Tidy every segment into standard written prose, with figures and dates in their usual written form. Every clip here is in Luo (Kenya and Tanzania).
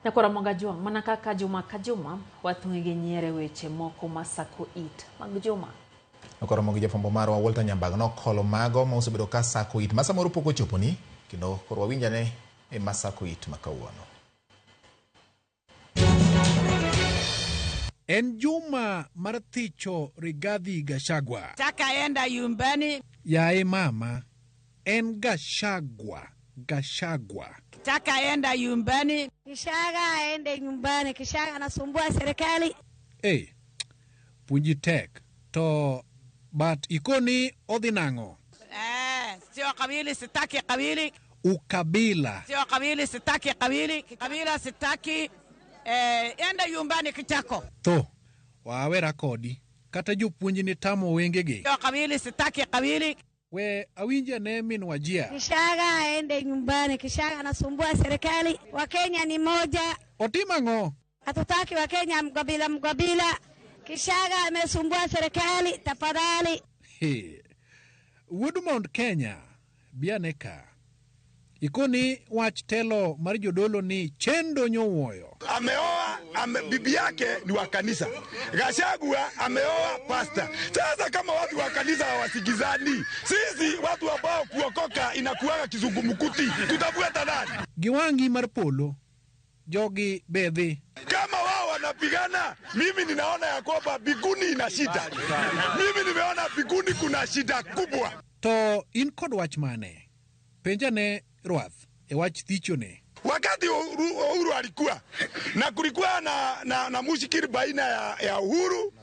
Nyakora Mogajwa, mana kaka juma ka juma, wathung'igi nyiere weche moko masako it mag juma. Nyakora Mogi jafwambo marwa Walter Nyambaga nokolo mago ma osebedo ka sako it masa moro pok ochoponi, kendo koro wawinjane e masako it ma kawuono. En juma mar thicho Rigathi Gachagua. Taka enda yumbani. Yae mama, en Gachagua. Taka enda yumbani. Kishaga aende nyumbani, Kishaga anasumbua serikali. Puonji tek. To but ikoni odhi nang'o? Sio kabili, sitaki kabili. Ukabila. Sio kabili, sitaki kabili. Kabila sitaki. Enda yumbani kichako. To, wawera kodi. Kata jopuonji ni tamo wengegi. Sio kabili, sitaki kabili. We awinja ne min wajia. Kishaga aende nyumbani, Kishaga anasumbua serikali. Wakenya ni moja. Otima ng'o? Hatutaki Wakenya mgabila. Kishaga amesumbua serikali, tafadhali. Woodmount Kenya, bianeka. Ikoni wach telo mar jodolo ni Chendo Nyowuoyo. Ameoa, bibi yake ni wa kanisa. Gachagua ameoa pasta. Sasa kama watu wa kanisa hawasikizani, sisi watu ambao kuokoka inakuanga kizungumkuti, tutafuata nani? Giwangi mar polo, jogi bedhi. Kama wao wanapigana, mimi ninaona ya kwamba biguni ina shida. Mimi nimeona biguni kuna shida kubwa. To in kod wach mane? Penjane Ruath, e wach thichone. Wakati Uhuru alikuwa na kulikuwa na mushikiri baina ya Uhuru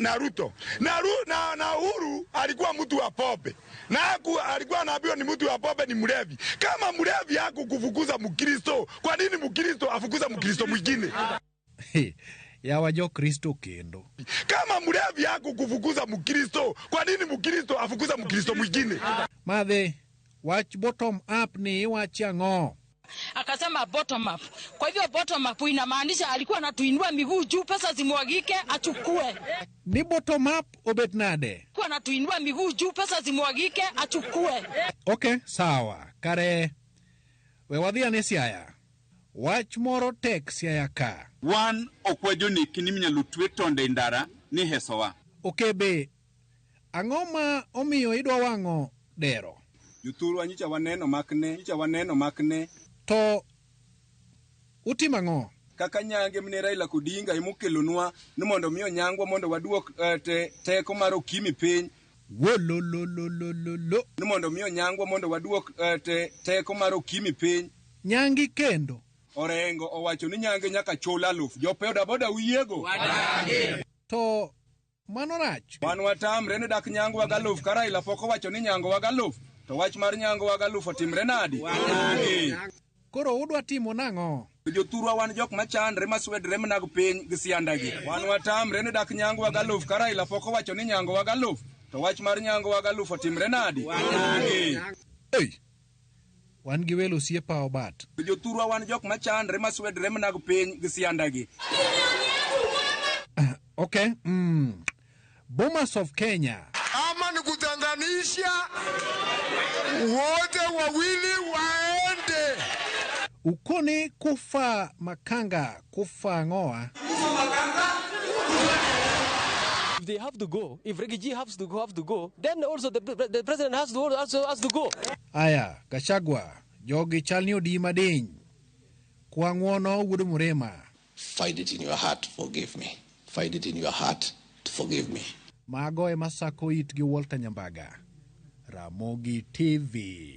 na Ruto. Na Uhuru alikuwa mtu wa pombe. Na alikuwa anaambiwa ni mtu wa pombe, ni mlevi. Kama mlevi hakukufukuza Mkristo, kwa nini Mkristo afukuza Mkristo mwingine? Ya wajo Kristo kendo. Kama mlevi hakukufukuza Mkristo, kwa nini Mkristo afukuza Mkristo mwingine? Madhe, watch bottom up ni watch ang'o? Akasema bottom up. Kwa hivyo bottom up inamaanisha alikuwa anatuinua miguu juu, pesa zimwagike achukue. Ni bottom up obet nade? Alikuwa anatuinua miguu juu, pesa zimwagike achukue. Okay, sawa. Kare we wadhi ane Siaya. Wach moro tek Siaya ka. Wan okwejo ni kiniminya lutwe tonde ndara ni hesowa. Okay be, ang'o ma omiyo idwa wang'o dero? Jothurwa nyicha waneno makne. To utima ng'o? Kaka nyange mne Raila Odinga imokelonwa ni mondo miyo nyangwa mondo waduok teko mar okimi piny. Wolololololo. Ni mondo miyo nyangwa mondo waduok teko mar okimi piny. Nyangi kendo. Orengo owacho ni nyange nyaka chula luf. Jopeoda boda wiego. Wadage. To mano rach. Wan watamre ni dak nyangwa galuf. Raila pok owacho ni nyangwa galuf. To wach mar nyangwa galuf otimre nadi? Wadage. Koro udwa timo nang'o? Jothurwa wan jok machandre maswedre mnag piny gi siandagi. Wan watamre ni dak nyangwa galuf. Raila pok owacho ni nyangwa galuf. To wach mar nyangwa galuf otimre nadi? Wadage. Wan gi welo osiepa obat. Jothurwa wan jok machandre maswedre mnag piny gi siandagi. Okay. Bomas of Kenya. Ama ni kutanganisha wote wawili waende. Ukoni kufa makanga kufa ngoa. If they have to go, if Rigiji have to go, then also the president has to go. Aya, Gachagua, jogi chalni odi madiny. Kwang'wono wuodo murema. Find it in your heart to forgive me. Find it in your heart to forgive me. Mago e masako it gi Walter Nyambaga. Ramogi TV.